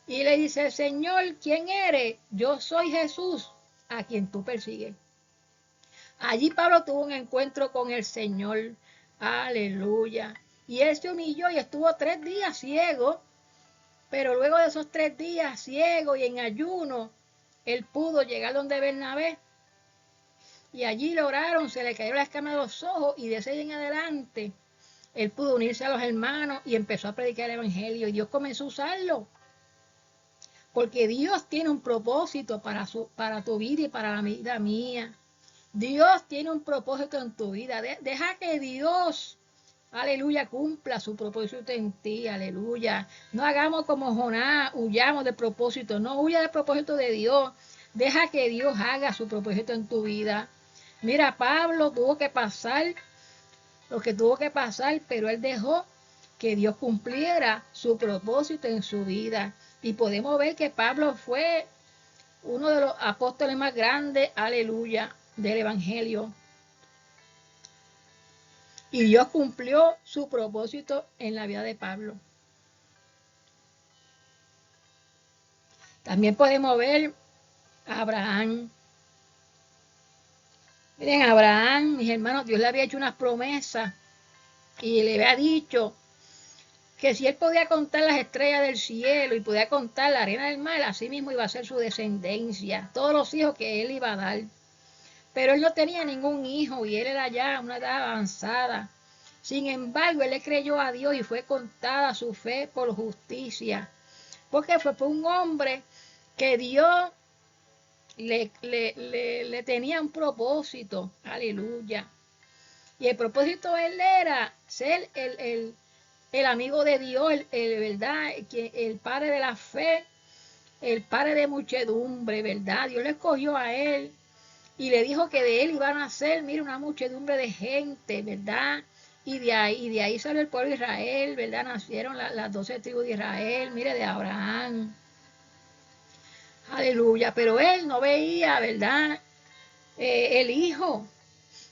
Y le dice, Señor, ¿quién eres? Yo soy Jesús, a quien tú persigues. Allí Pablo tuvo un encuentro con el Señor. Aleluya. Y él se humilló y estuvo 3 días ciego. Pero luego de esos 3 días ciego y en ayuno, él pudo llegar donde Bernabé. Y allí lo oraron, se le cayó la escama de los ojos y de ese en adelante él pudo unirse a los hermanos y empezó a predicar el evangelio y Dios comenzó a usarlo. Porque Dios tiene un propósito para tu vida y para la vida mía. Dios tiene un propósito en tu vida. Deja que Dios, aleluya, cumpla su propósito en ti, aleluya. No hagamos como Jonás, huyamos del propósito. No huya del propósito de Dios. Deja que Dios haga su propósito en tu vida. Mira, Pablo tuvo que pasar lo que tuvo que pasar, pero él dejó que Dios cumpliera su propósito en su vida. Y podemos ver que Pablo fue uno de los apóstoles más grandes, aleluya, del Evangelio. Y Dios cumplió su propósito en la vida de Pablo. También podemos ver a Abraham. Miren, Abraham, mis hermanos, Dios le había hecho unas promesas y le había dicho que si él podía contar las estrellas del cielo y podía contar la arena del mar, así mismo iba a ser su descendencia, todos los hijos que él iba a dar. Pero él no tenía ningún hijo y él era ya una edad avanzada. Sin embargo, él le creyó a Dios y fue contada su fe por justicia. Porque fue por un hombre que Dios le tenía un propósito. Aleluya. Y el propósito de él era ser el amigo de Dios, ¿verdad? El padre de la fe, el padre de muchedumbre, ¿verdad? Dios le escogió a él y le dijo que de él iban a nacer, mira, una muchedumbre de gente, ¿verdad? Y de ahí salió el pueblo de Israel, ¿verdad? Nacieron las 12 tribus de Israel, mire, de Abraham. Aleluya, pero él no veía, ¿verdad? El hijo.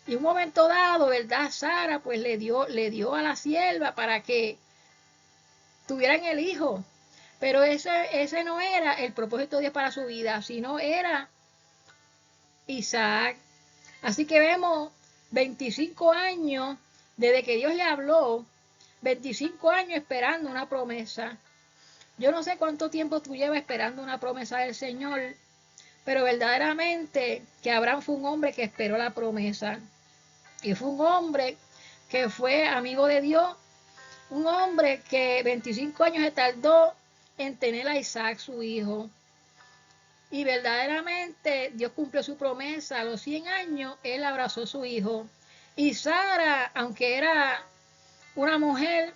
Y un momento dado, ¿verdad? Sara pues le dio a la sierva para que tuvieran el hijo. Pero ese no era el propósito de Dios para su vida, sino era Isaac. Así que vemos 25 años desde que Dios le habló, 25 años esperando una promesa. Yo no sé cuánto tiempo tú llevas esperando una promesa del Señor, pero verdaderamente que Abraham fue un hombre que esperó la promesa. Y fue un hombre que fue amigo de Dios, un hombre que 25 años se tardó en tener a Isaac, su hijo. Y verdaderamente Dios cumplió su promesa. A los 100 años, él abrazó a su hijo. Y Sara, aunque era una mujer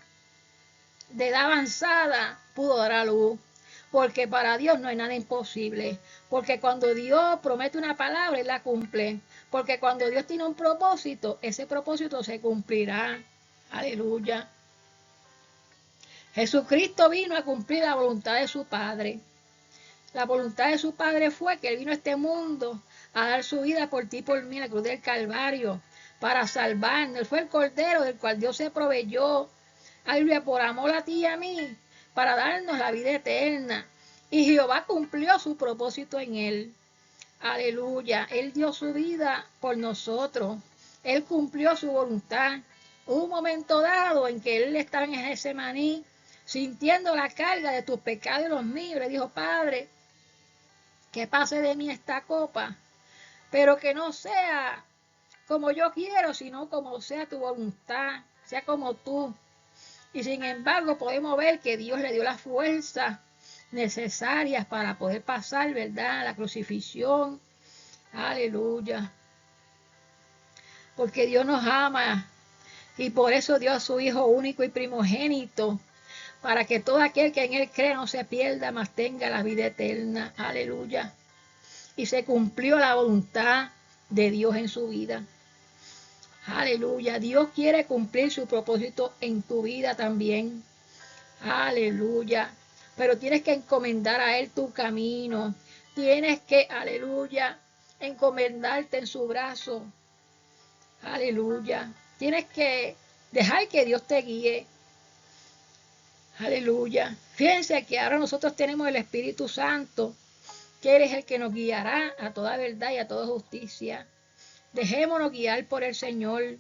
de edad avanzada, pudo dar a luz. Porque para Dios no hay nada imposible. Porque cuando Dios promete una palabra, Él la cumple. Porque cuando Dios tiene un propósito, ese propósito se cumplirá. Aleluya. Jesucristo vino a cumplir la voluntad de su Padre. La voluntad de su Padre fue que Él vino a este mundo a dar su vida por ti y por mí en la cruz del Calvario, para salvarnos. Él fue el Cordero del cual Dios se proveyó, aleluya, por amor a ti y a mí, para darnos la vida eterna. Y Jehová cumplió su propósito en Él. Aleluya. Él dio su vida por nosotros. Él cumplió su voluntad. Hubo un momento dado en que él estaba en Getsemaní, sintiendo la carga de tus pecados y los míos. Le dijo, Padre, que pase de mí esta copa, pero que no sea como yo quiero, sino como sea tu voluntad, sea como tú. Y sin embargo podemos ver que Dios le dio las fuerzas necesarias para poder pasar, ¿verdad?, la crucifixión. Aleluya. Porque Dios nos ama y por eso dio a su Hijo único y primogénito, para que todo aquel que en Él cree no se pierda, mas tenga la vida eterna. Aleluya. Y se cumplió la voluntad de Dios en su vida. Aleluya. Dios quiere cumplir su propósito en tu vida también. Aleluya. Pero tienes que encomendar a Él tu camino. Tienes que, aleluya, encomendarte en su brazo. Aleluya. Tienes que dejar que Dios te guíe. Aleluya. Fíjense que ahora nosotros tenemos el Espíritu Santo, que Él es el que nos guiará a toda verdad y a toda justicia. Dejémonos guiar por el Señor.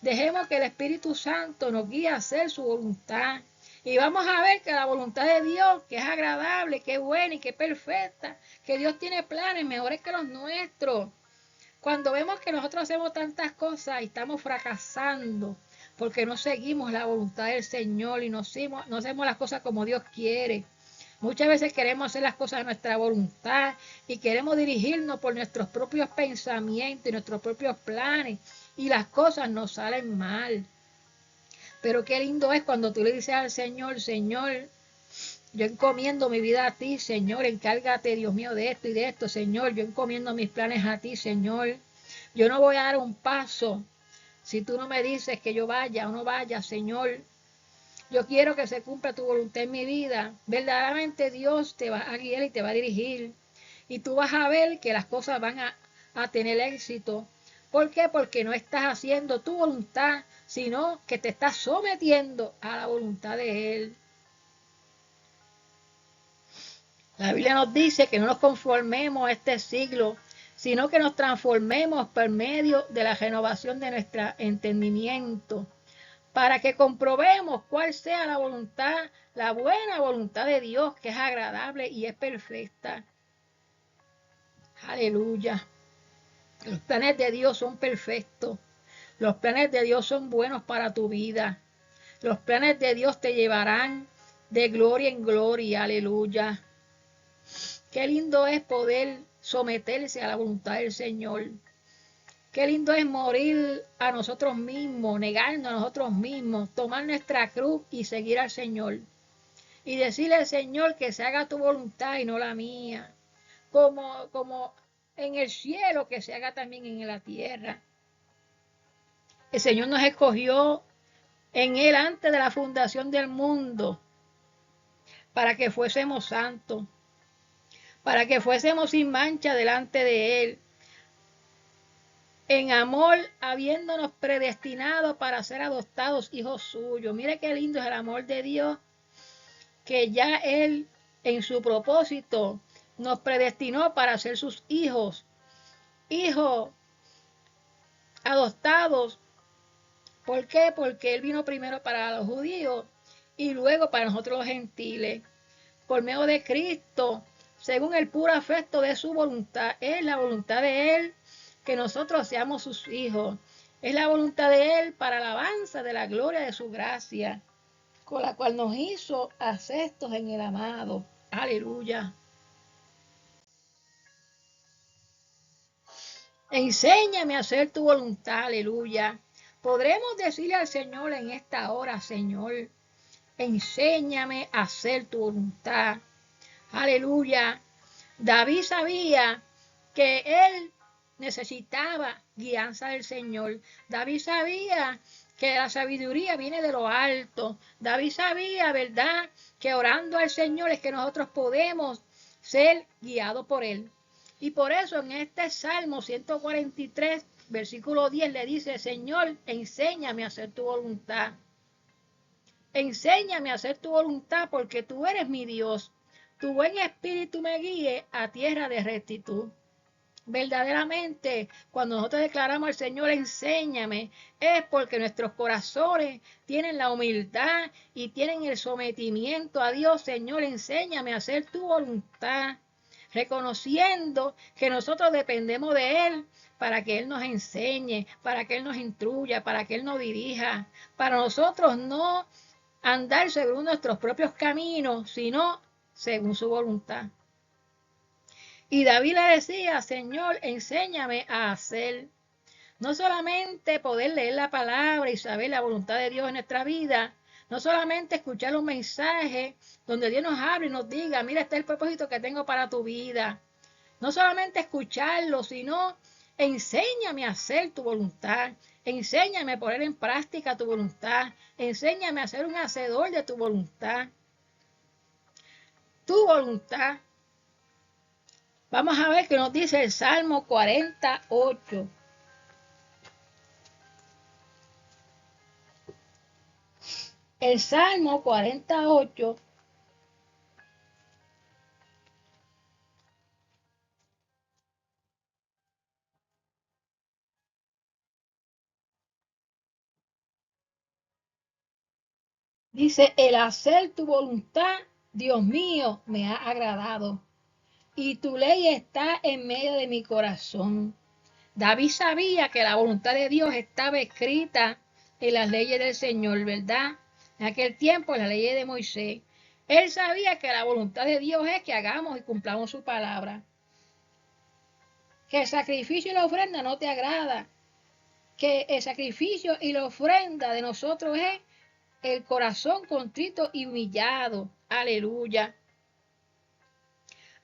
Dejemos que el Espíritu Santo nos guíe a hacer su voluntad. Y vamos a ver que la voluntad de Dios, que es agradable, que es buena y que es perfecta, que Dios tiene planes mejores que los nuestros. Cuando vemos que nosotros hacemos tantas cosas y estamos fracasando porque no seguimos la voluntad del Señor y no hacemos las cosas como Dios quiere. Muchas veces queremos hacer las cosas a nuestra voluntad y queremos dirigirnos por nuestros propios pensamientos y nuestros propios planes y las cosas nos salen mal. Pero qué lindo es cuando tú le dices al Señor, Señor, yo encomiendo mi vida a ti, Señor, encárgate, Dios mío, de esto y de esto, Señor, yo encomiendo mis planes a ti, Señor. Yo no voy a dar un paso si tú no me dices que yo vaya o no vaya, Señor. Yo quiero que se cumpla tu voluntad en mi vida. Verdaderamente Dios te va a guiar y te va a dirigir. Y tú vas a ver que las cosas van a tener éxito. ¿Por qué? Porque no estás haciendo tu voluntad, sino que te estás sometiendo a la voluntad de Él. La Biblia nos dice que no nos conformemos a este siglo, sino que nos transformemos por medio de la renovación de nuestro entendimiento, para que comprobemos cuál sea la voluntad, la buena voluntad de Dios, que es agradable y es perfecta. Aleluya. Los planes de Dios son perfectos. Los planes de Dios son buenos para tu vida. Los planes de Dios te llevarán de gloria en gloria. Aleluya. Qué lindo es poder someterse a la voluntad del Señor. Qué lindo es morir a nosotros mismos, negarnos a nosotros mismos, tomar nuestra cruz y seguir al Señor. Y decirle al Señor que se haga tu voluntad y no la mía. Como en el cielo, que se haga también en la tierra. El Señor nos escogió en Él antes de la fundación del mundo para que fuésemos santos, para que fuésemos sin mancha delante de Él, en amor, habiéndonos predestinado para ser adoptados hijos suyos. Mire qué lindo es el amor de Dios, que ya Él en su propósito nos predestinó para ser sus hijos, hijos adoptados. ¿Por qué? Porque Él vino primero para los judíos y luego para nosotros los gentiles. Por medio de Cristo, según el puro afecto de su voluntad, es la voluntad de Él que nosotros seamos sus hijos. Es la voluntad de Él para alabanza de la gloria de su gracia, con la cual nos hizo aceptos en el amado. Aleluya. Enséñame a hacer tu voluntad, aleluya. Podremos decirle al Señor en esta hora, Señor, enséñame a hacer tu voluntad. Aleluya. David sabía que él necesitaba guianza del Señor. David sabía que la sabiduría viene de lo alto. David sabía, ¿verdad?, que orando al Señor es que nosotros podemos ser guiados por Él. Y por eso en este Salmo 143, versículo 10, le dice, Señor, enséñame a hacer tu voluntad. Enséñame a hacer tu voluntad porque tú eres mi Dios. Tu buen espíritu me guíe a tierra de rectitud. verdaderamente, cuando nosotros declaramos al Señor, enséñame, es porque nuestros corazones tienen la humildad y tienen el sometimiento a Dios. Señor, enséñame a hacer tu voluntad, reconociendo que nosotros dependemos de Él para que Él nos enseñe, para que Él nos instruya, para que Él nos dirija, para nosotros no andar según nuestros propios caminos, sino según su voluntad. Y David le decía, Señor, enséñame a hacer. No solamente poder leer la palabra y saber la voluntad de Dios en nuestra vida, no solamente escuchar un mensaje donde Dios nos hable y nos diga, mira, este es el propósito que tengo para tu vida. No solamente escucharlo, sino enséñame a hacer tu voluntad. Enséñame a poner en práctica tu voluntad. Enséñame a ser un hacedor de tu voluntad. Tu voluntad. Vamos a ver qué nos dice el Salmo 48. El Salmo 48 dice, el hacer tu voluntad, Dios mío, me ha agradado, y tu ley está en medio de mi corazón. David sabía que la voluntad de Dios estaba escrita en las leyes del Señor, ¿verdad? En aquel tiempo, en la ley de Moisés. Él sabía que la voluntad de Dios es que hagamos y cumplamos su palabra. Que el sacrificio y la ofrenda no te agrada. Que el sacrificio y la ofrenda de nosotros es el corazón contrito y humillado. Aleluya.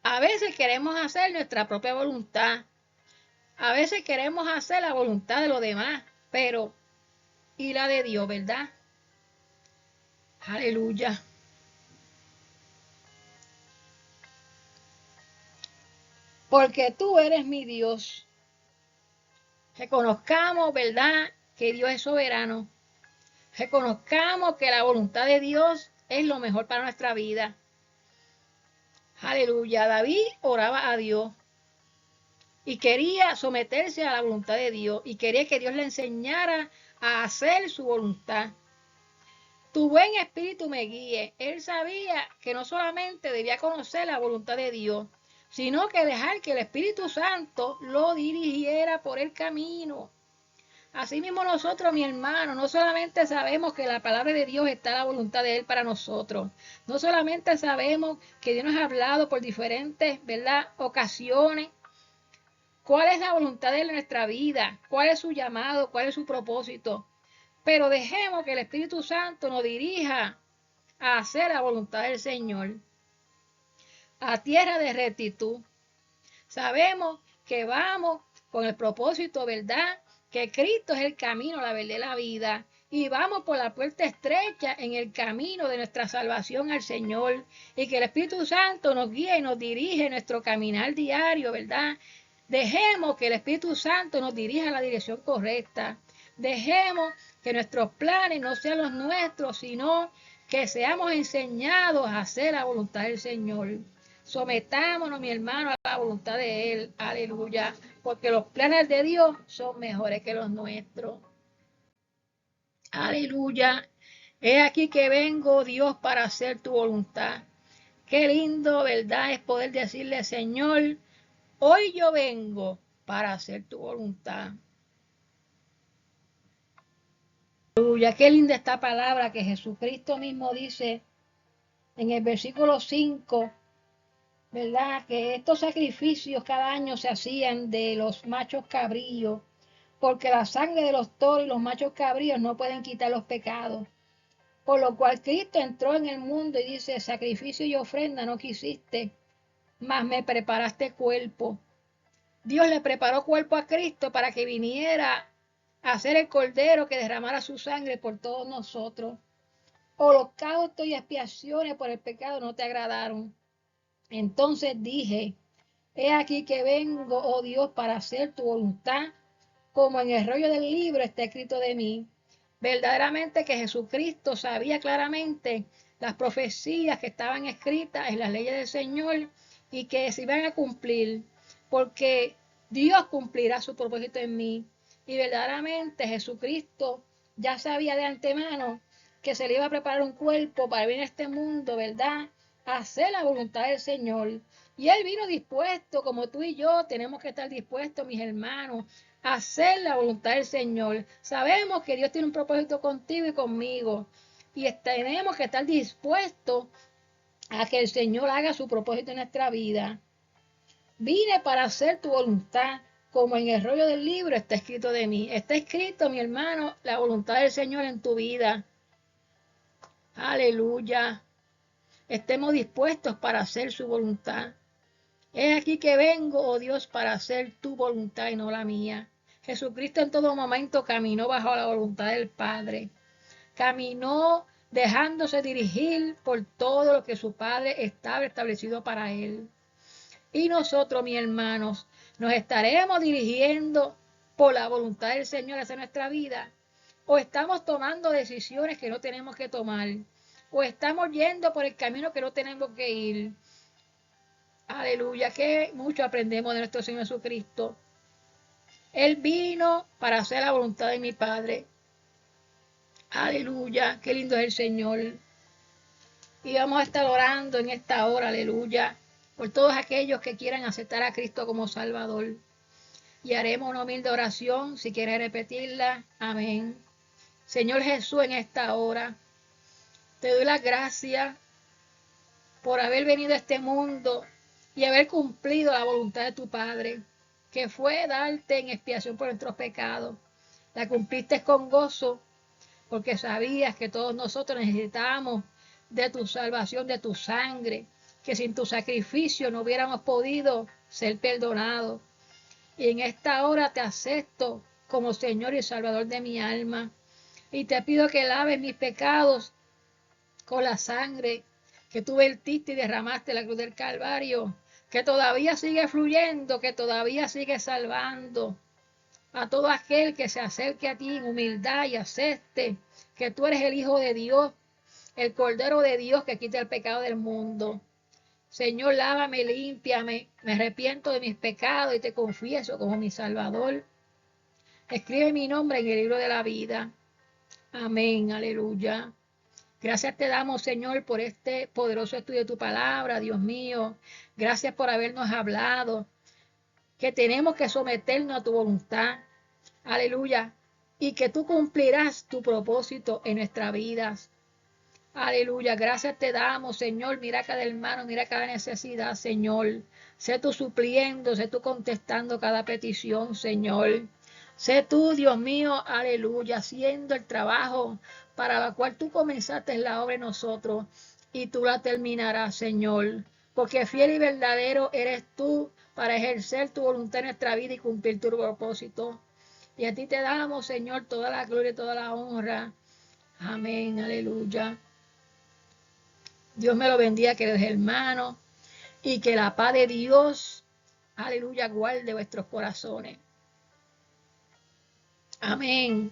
A veces queremos hacer nuestra propia voluntad. A veces queremos hacer la voluntad de los demás, pero ¿y la de Dios, verdad? Aleluya. Porque tú eres mi Dios. Reconozcamos, ¿verdad?, que Dios es soberano. Reconozcamos que la voluntad de Dios es lo mejor para nuestra vida. Aleluya. David oraba a Dios y quería someterse a la voluntad de Dios y quería que Dios le enseñara a hacer su voluntad. Tu buen espíritu me guíe. Él sabía que no solamente debía conocer la voluntad de Dios, sino que dejar que el Espíritu Santo lo dirigiera por el camino. Asimismo nosotros, mi hermano, no solamente sabemos que la palabra de Dios está en la voluntad de Él para nosotros, no solamente sabemos que Dios nos ha hablado por diferentes, ¿verdad?, ocasiones, cuál es la voluntad de Él en nuestra vida, cuál es su llamado, cuál es su propósito, pero dejemos que el Espíritu Santo nos dirija a hacer la voluntad del Señor, a tierra de rectitud. Sabemos que vamos con el propósito, ¿verdad?, que Cristo es el camino, la verdad y la vida, y vamos por la puerta estrecha en el camino de nuestra salvación al Señor, y que el Espíritu Santo nos guíe y nos dirige en nuestro caminar diario, ¿verdad? Dejemos que el Espíritu Santo nos dirija a la dirección correcta. Dejemos que nuestros planes no sean los nuestros, sino que seamos enseñados a hacer la voluntad del Señor. Sometámonos, mi hermano, a la voluntad de Él. Aleluya. Porque los planes de Dios son mejores que los nuestros. Aleluya. He aquí que vengo, Dios, para hacer tu voluntad. Qué lindo, ¿verdad?, es poder decirle, Señor, hoy yo vengo para hacer tu voluntad. Aleluya. Qué linda esta palabra que Jesucristo mismo dice en el versículo 5. ¿Verdad? Que estos sacrificios cada año se hacían de los machos cabríos, porque la sangre de los toros y los machos cabríos no pueden quitar los pecados. Por lo cual Cristo entró en el mundo y dice, sacrificio y ofrenda no quisiste, mas me preparaste cuerpo. Dios le preparó cuerpo a Cristo para que viniera a ser el cordero que derramara su sangre por todos nosotros. Holocausto y expiaciones por el pecado no te agradaron. Entonces dije, he aquí que vengo, oh Dios, para hacer tu voluntad, como en el rollo del libro está escrito de mí. Verdaderamente que Jesucristo sabía claramente las profecías que estaban escritas en las leyes del Señor y que se iban a cumplir, porque Dios cumplirá su propósito en mí. Y verdaderamente Jesucristo ya sabía de antemano que se le iba a preparar un cuerpo para venir a este mundo, ¿verdad? A hacer la voluntad del Señor. Y Él vino dispuesto, como tú y yo tenemos que estar dispuestos, mis hermanos, a hacer la voluntad del Señor. Sabemos que Dios tiene un propósito contigo y conmigo. Y tenemos que estar dispuestos a que el Señor haga su propósito en nuestra vida. Vine para hacer tu voluntad, como en el rollo del libro está escrito de mí. Está escrito, mi hermano, la voluntad del Señor en tu vida. Aleluya. Estemos dispuestos para hacer su voluntad. Es aquí que vengo, oh Dios, para hacer tu voluntad y no la mía. Jesucristo en todo momento caminó bajo la voluntad del Padre. Caminó dejándose dirigir por todo lo que su Padre estaba establecido para él. Y nosotros, mis hermanos, nos estaremos dirigiendo por la voluntad del Señor hacia nuestra vida. O estamos tomando decisiones que no tenemos que tomar. O estamos yendo por el camino que no tenemos que ir. Aleluya, que mucho aprendemos de nuestro Señor Jesucristo. Él vino para hacer la voluntad de mi Padre. Aleluya, qué lindo es el Señor. Y vamos a estar orando en esta hora, aleluya, por todos aquellos que quieran aceptar a Cristo como Salvador. Y haremos una humilde oración, si quieres repetirla. Amén. Señor Jesús, en esta hora, te doy las gracias por haber venido a este mundo y haber cumplido la voluntad de tu Padre, que fue darte en expiación por nuestros pecados. La cumpliste con gozo, porque sabías que todos nosotros necesitábamos de tu salvación, de tu sangre, que sin tu sacrificio no hubiéramos podido ser perdonados. Y en esta hora te acepto como Señor y Salvador de mi alma. Y te pido que laves mis pecados con la sangre que tú vertiste y derramaste en la cruz del Calvario, que todavía sigue fluyendo, que todavía sigue salvando a todo aquel que se acerque a ti en humildad y acepte que tú eres el Hijo de Dios, el Cordero de Dios que quita el pecado del mundo. Señor, lávame, límpiame, me arrepiento de mis pecados y te confieso como mi Salvador. Escribe mi nombre en el libro de la vida. Amén, aleluya. Gracias te damos, Señor, por este poderoso estudio de tu palabra, Dios mío. Gracias por habernos hablado, que tenemos que someternos a tu voluntad. Aleluya. Y que tú cumplirás tu propósito en nuestras vidas. Aleluya. Gracias te damos, Señor. Mira cada hermano, mira cada necesidad, Señor. Sé tú supliendo, sé tú contestando cada petición, Señor. Sé tú, Dios mío, aleluya, haciendo el trabajo para la cual tú comenzaste la obra en nosotros y tú la terminarás, Señor. Porque fiel y verdadero eres tú para ejercer tu voluntad en nuestra vida y cumplir tu propósito. Y a ti te damos, Señor, toda la gloria y toda la honra. Amén, aleluya. Dios me lo bendiga, queridos hermanos, y que la paz de Dios, aleluya, guarde vuestros corazones. Amén.